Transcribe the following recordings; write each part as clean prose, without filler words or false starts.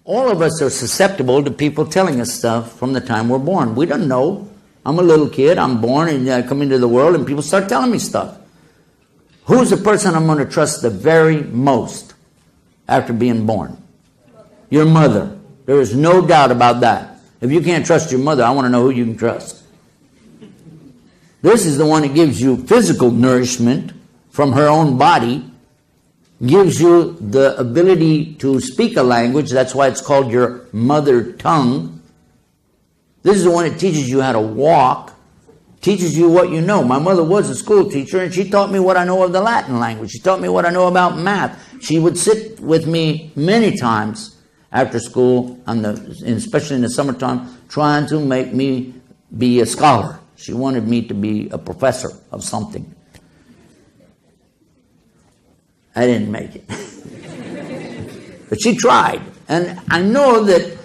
All of us are susceptible to people telling us stuff from the time we're born. We don't know. I'm a little kid. I'm born and I come into the world and people start telling me stuff. Who's the person I'm going to trust the very most after being born? Your mother. There is no doubt about that. If you can't trust your mother, I want to know who you can trust. This is the one that gives you physical nourishment from her own body, gives you the ability to speak a language. That's why it's called your mother tongue. This is the one that teaches you how to walk, teaches you what you know. My mother was a school teacher, and she taught me what I know of the Latin language. She taught me what I know about math. She would sit with me many times after school, especially in the summertime, trying to make me be a scholar. She wanted me to be a professor of something. I didn't make it. But she tried. And I know that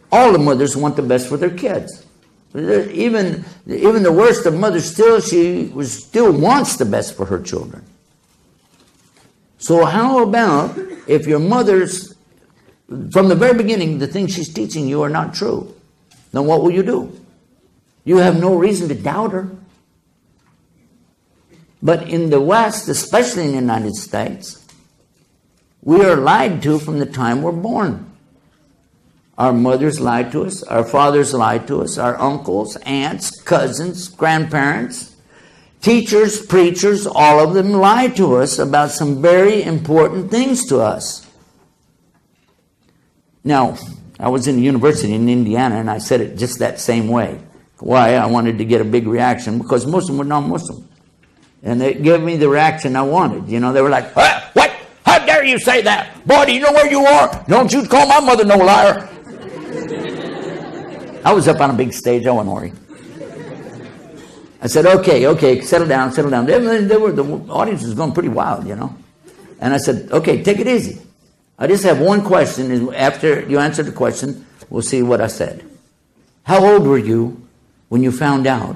all the mothers want the best for their kids. Even the worst of mothers, still wants the best for her children. So how about if your mother's, from the very beginning, the things she's teaching you are not true? Then what will you do? You have no reason to doubt her. But in the West, especially in the United States, we are lied to from the time we're born. Our mothers lied to us. Our fathers lied to us. Our uncles, aunts, cousins, grandparents, teachers, preachers, all of them lied to us about some very important things to us. Now, I was in a university in Indiana, and I said it just that same way. Why? I wanted to get a big reaction, because most of them were non-Muslim. And they gave me the reaction I wanted. You know, they were like, what? How dare you say that? Boy, do you know where you are? Don't you call my mother no liar. I was up on a big stage. I wasn't worried. I said, okay, settle down. The audience was going pretty wild, you know. And I said, okay, take it easy. I just have one question. After you answer the question, we'll see what I said. How old were you when you found out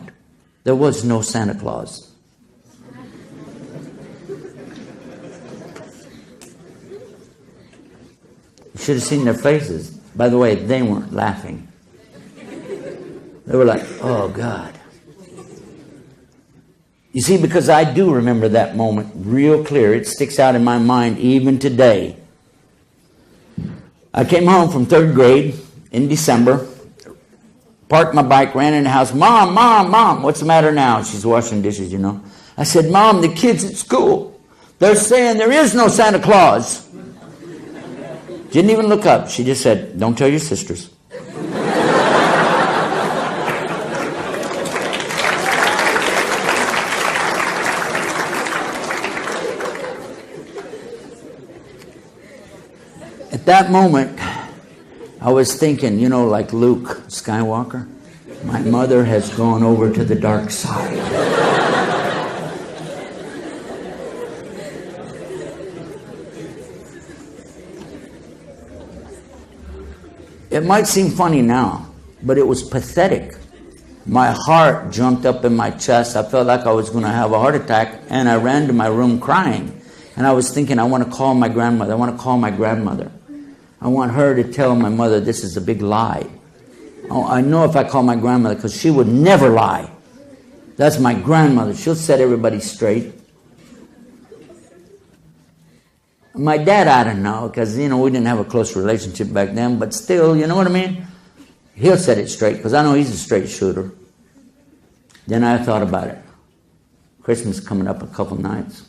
there was no Santa Claus? You should have seen their faces. By the way, they weren't laughing. They were like, oh, God. You see, because I do remember that moment real clear. It sticks out in my mind even today. I came home from 3rd grade in December, parked my bike, ran in the house. Mom, what's the matter now? She's washing dishes, you know. I said, Mom, the kids at school, they're saying there is no Santa Claus. Didn't even look up. She just said, don't tell your sisters. At that moment, I was thinking, you know, like Luke Skywalker, my mother has gone over to the dark side. It might seem funny now, but it was pathetic. My heart jumped up in my chest. I felt like I was going to have a heart attack, and I ran to my room crying. And I was thinking, I want to call my grandmother. I want to call my grandmother. I want her to tell my mother this is a big lie. Oh, I know if I call my grandmother, because she would never lie. That's my grandmother. She'll set everybody straight. My dad, I don't know, because, you know, we didn't have a close relationship back then, but still, you know what I mean? He'll set it straight, because I know he's a straight shooter. Then I thought about it. Christmas coming up a couple nights.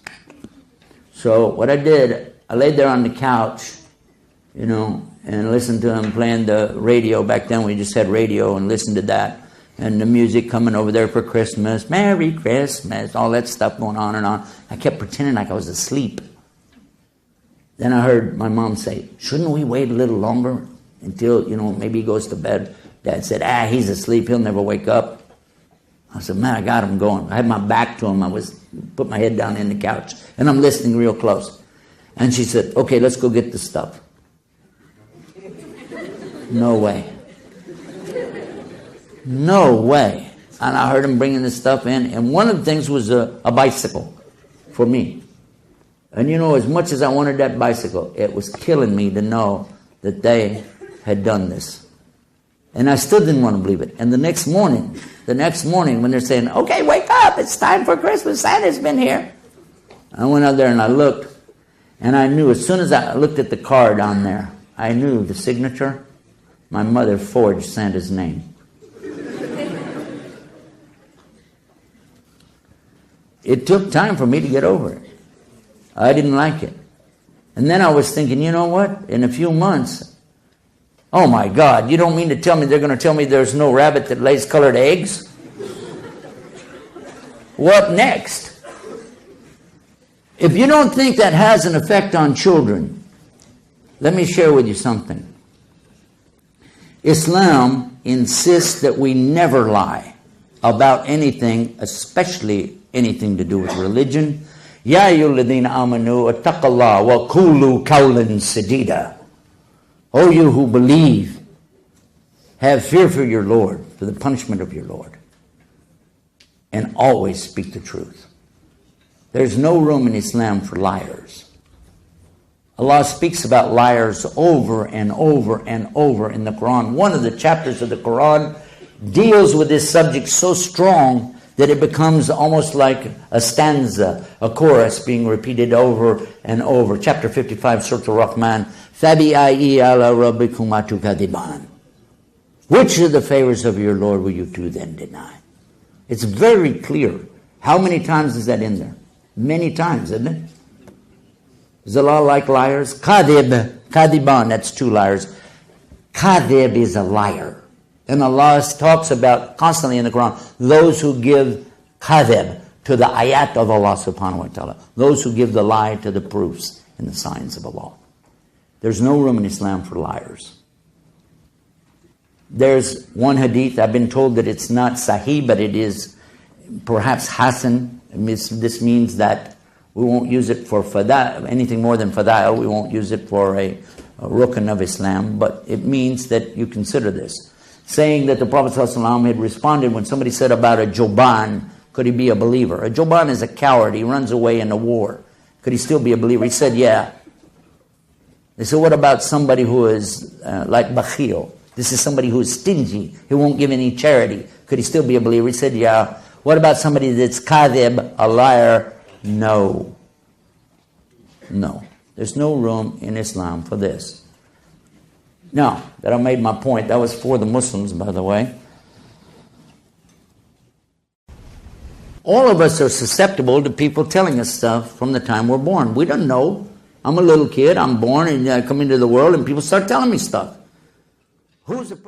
So what I did, I laid there on the couch, you know, and listened to him playing the radio. Back then we just had radio, and listened to that. And the music coming over there for Christmas. Merry Christmas. All that stuff going on and on. I kept pretending like I was asleep. Then I heard my mom say, shouldn't we wait a little longer until, you know, maybe he goes to bed? Dad said, he's asleep. He'll never wake up. I said, man, I got him going. I had my back to him. I put my head down in the couch, and I'm listening real close. And she said, okay, let's go get the stuff. No way. No way. And I heard him bringing the stuff in, and one of the things was a bicycle for me. And you know, as much as I wanted that bicycle, it was killing me to know that they had done this. And I still didn't want to believe it. And the next morning when they're saying, okay, wake up, it's time for Christmas, Santa's been here. I went out there and I looked, and I knew as soon as I looked at the card on there, I knew the signature. My mother forged Santa's name. It took time for me to get over it. I didn't like it. And then I was thinking, you know what? In a few months, oh my God, you don't mean to tell me they're going to tell me there's no rabbit that lays colored eggs? What next? If you don't think that has an effect on children, let me share with you something. Islam insists that we never lie about anything, especially anything to do with religion. Ya ayyuhalladhina amanu attaqallaha wa qulu qawlan sadida. O you who believe, have fear for your Lord, for the punishment of your Lord, and always speak the truth. There's no room in Islam for liars. Allah speaks about liars over and over and over in the Quran. One of the chapters of the Quran deals with this subject so strong that it becomes almost like a stanza, a chorus being repeated over and over. Chapter 55, Surah Al-Rahman. فَبِأَيِّ عَلَى رَبِّكُمَا تُكَذِّبَانِ. Which of the favors of your Lord will you two then deny? It's very clear. How many times is that in there? Many times, isn't it? Does Allah like liars? Kadhib, kadiban, that's two liars. Kadhib is a liar. And Allah talks about constantly in the Quran, those who give kadhib to the ayat of Allah subhanahu wa ta'ala. Those who give the lie to the proofs and the signs of Allah. There's no room in Islam for liars. There's one hadith, I've been told that it's not sahih, but it is perhaps hasan. This means that we won't use it for anything more than fada'il. We won't use it for a rukn of Islam, but it means that you consider this. Saying that the Prophet ﷺ had responded when somebody said about a joban, could he be a believer? A joban is a coward. He runs away in a war. Could he still be a believer? He said, yeah. They said, what about somebody who is like bakhil? This is somebody who is stingy. He won't give any charity. Could he still be a believer? He said, yeah. What about somebody that's kadhib, a liar? No. No. There's no room in Islam for this. Now, that I made my point, that was for the Muslims, by the way. All of us are susceptible to people telling us stuff from the time we're born. We don't know. I'm a little kid, I'm born and I come into the world and people start telling me stuff. Who's the person?